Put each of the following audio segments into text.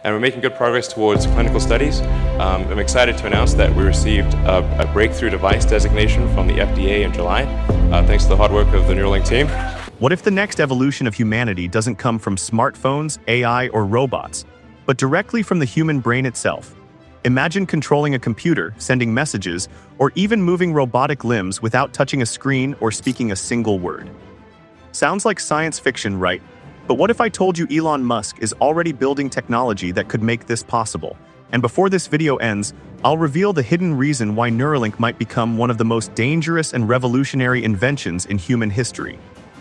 and we're making good progress towards clinical studies. I'm excited to announce that we received a breakthrough device designation from the FDA in July, thanks to the hard work of the Neuralink team. What if the next evolution of humanity doesn't come from smartphones, AI, or robots, but directly from the human brain itself? Imagine controlling a computer, sending messages, or even moving robotic limbs without touching a screen or speaking a single word. Sounds like science fiction, right? But what if I told you Elon Musk is already building technology that could make this possible? And before this video ends, I'll reveal the hidden reason why Neuralink might become one of the most dangerous and revolutionary inventions in human history.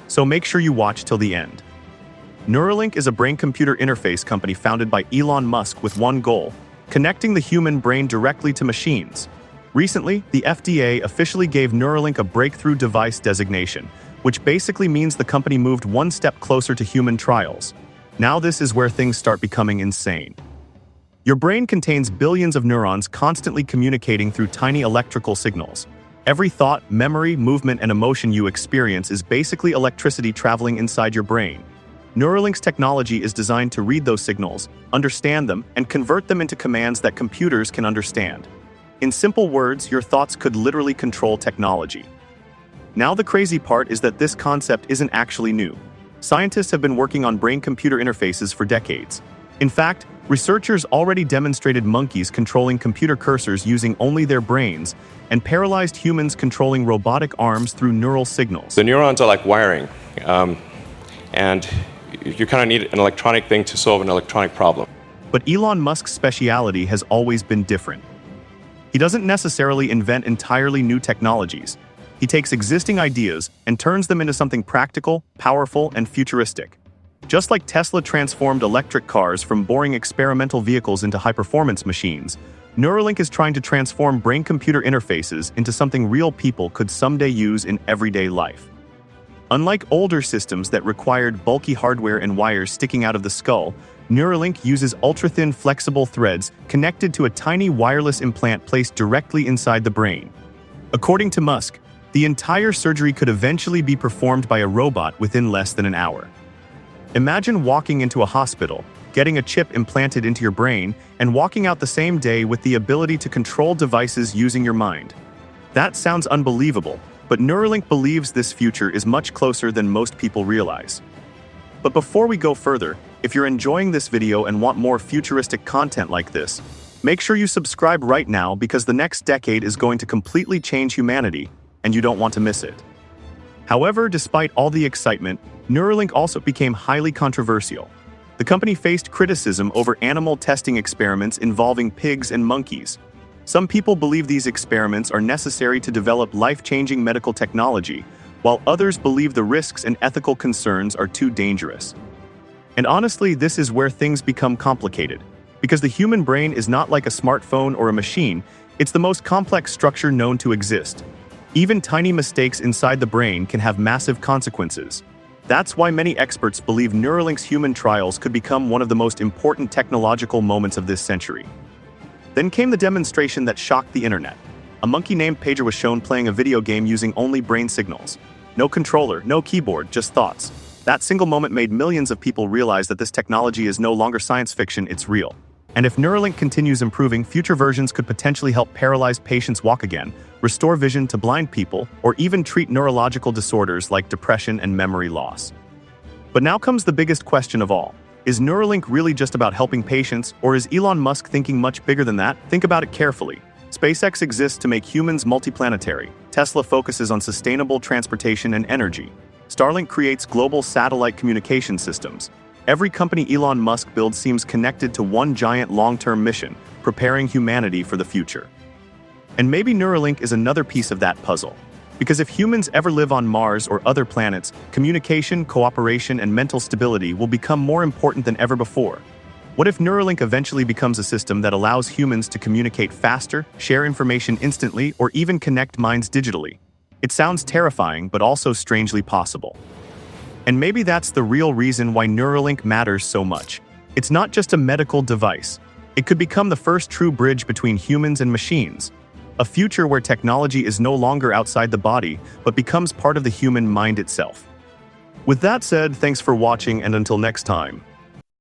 So make sure you watch till the end. Neuralink is a brain-computer interface company founded by Elon Musk with one goal: connecting the human brain directly to machines. Recently, the FDA officially gave Neuralink a breakthrough device designation, which basically means the company moved one step closer to human trials. Now this is where things start becoming insane. Your brain contains billions of neurons constantly communicating through tiny electrical signals. Every thought, memory, movement, and emotion you experience is basically electricity traveling inside your brain. Neuralink's technology is designed to read those signals, understand them, and convert them into commands that computers can understand. In simple words, your thoughts could literally control technology. Now the crazy part is that this concept isn't actually new. Scientists have been working on brain-computer interfaces for decades. In fact, researchers already demonstrated monkeys controlling computer cursors using only their brains, and paralyzed humans controlling robotic arms through neural signals. The neurons are like wiring, and you kind of need an electronic thing to solve an electronic problem. But Elon Musk's speciality has always been different. He doesn't necessarily invent entirely new technologies. He takes existing ideas and turns them into something practical, powerful, and futuristic. Just like Tesla transformed electric cars from boring experimental vehicles into high-performance machines, Neuralink is trying to transform brain-computer interfaces into something real people could someday use in everyday life. Unlike older systems that required bulky hardware and wires sticking out of the skull, Neuralink uses ultra-thin flexible threads connected to a tiny wireless implant placed directly inside the brain. According to Musk, the entire surgery could eventually be performed by a robot within less than an hour. Imagine walking into a hospital, getting a chip implanted into your brain, and walking out the same day with the ability to control devices using your mind. That sounds unbelievable, but Neuralink believes this future is much closer than most people realize. But before we go further, if you're enjoying this video and want more futuristic content like this, make sure you subscribe right now because the next decade is going to completely change humanity, and you don't want to miss it. However, despite all the excitement, Neuralink also became highly controversial. The company faced criticism over animal testing experiments involving pigs and monkeys. Some people believe these experiments are necessary to develop life-changing medical technology, while others believe the risks and ethical concerns are too dangerous. And honestly, this is where things become complicated. Because the human brain is not like a smartphone or a machine, it's the most complex structure known to exist. Even tiny mistakes inside the brain can have massive consequences. That's why many experts believe Neuralink's human trials could become one of the most important technological moments of this century. Then came the demonstration that shocked the internet. A monkey named Pager was shown playing a video game using only brain signals. No controller, no keyboard, just thoughts. That single moment made millions of people realize that this technology is no longer science fiction, it's real. And if Neuralink continues improving, future versions could potentially help paralyzed patients walk again, restore vision to blind people, or even treat neurological disorders like depression and memory loss. But now comes the biggest question of all. Is Neuralink really just about helping patients, or is Elon Musk thinking much bigger than that? Think about it carefully. SpaceX exists to make humans multiplanetary. Tesla focuses on sustainable transportation and energy. Starlink creates global satellite communication systems. Every company Elon Musk builds seems connected to one giant long-term mission, preparing humanity for the future. And maybe Neuralink is another piece of that puzzle. Because if humans ever live on Mars or other planets, communication, cooperation, and mental stability will become more important than ever before. What if Neuralink eventually becomes a system that allows humans to communicate faster, share information instantly, or even connect minds digitally? It sounds terrifying, but also strangely possible. And maybe that's the real reason why Neuralink matters so much. It's not just a medical device. It could become the first true bridge between humans and machines. A future where technology is no longer outside the body, but becomes part of the human mind itself. With that said, thanks for watching, and until next time.